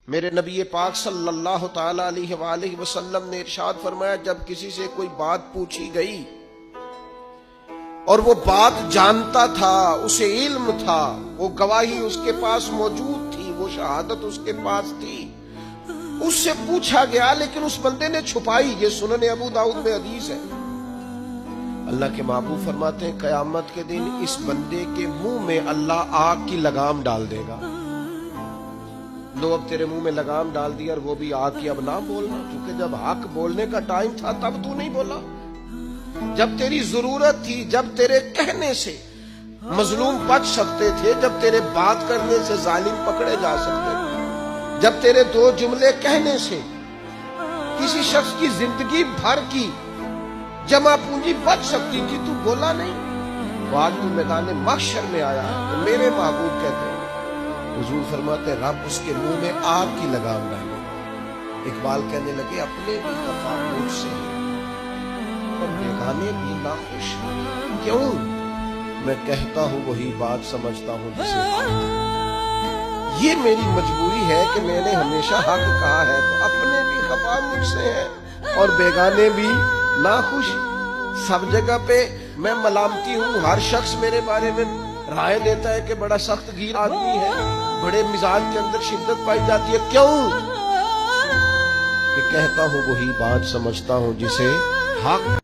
میرے نبی پاک صلی اللہ تعالی علیہ وآلہ وسلم نے ارشاد فرمایا، جب کسی سے کوئی بات پوچھی گئی اور وہ بات جانتا تھا، اسے علم تھا، وہ گواہی اس کے پاس موجود تھی، وہ شہادت اس کے پاس تھی، اس سے پوچھا گیا لیکن اس بندے نے چھپائی۔ یہ سنن ابو داؤد میں حدیث ہے۔ اللہ کے محبوب فرماتے ہیں قیامت کے دن اس بندے کے منہ میں اللہ آگ کی لگام ڈال دے گا۔ لو اب تیرے منہ میں لگام ڈال دی اور وہ بھی آگ کی، اب نہ بولنا، کیونکہ جب حق بولنے کا ٹائم تھا تب تو نہیں بولا، جب تیری ضرورت تھی، جب تیرے کہنے سے مظلوم بچ سکتے تھے، جب تیرے بات کرنے سے ظالم پکڑے جا سکتے تھے، جب تیرے دو جملے کہنے سے کسی شخص کی زندگی بھر کی جمع پونجی بچ سکتی تھی، تو بولا نہیں۔ وہ آج تو میدان محشر میں آیا ہے تو میرے محبوب کہتے ہیں، حضور فرماتے ہیں رب اس کے منہ میں آگ کی لگام ڈالے گا۔ اقبال کہنے لگے اپنے بھی خفا مجھ سے اور بیگانے بھی ناخوش، کیوں؟ میں کہتا ہوں وہی بات سمجھتا ہوں جسے حق۔ یہ میری مجبوری ہے کہ میں نے ہمیشہ حق کہا ہے، تو اپنے بھی خفا مجھ سے ہے اور بیگانے بھی ناخوش۔ سب جگہ پہ میں ملامتی ہوں، ہر شخص میرے بارے میں رائے دیتا ہے کہ بڑا سخت گیر آدمی ہے، بڑے مزاج کے اندر شدت پائی جاتی ہے، کیوں؟ کہ کہتا ہوں وہی بات سمجھتا ہوں جسے حق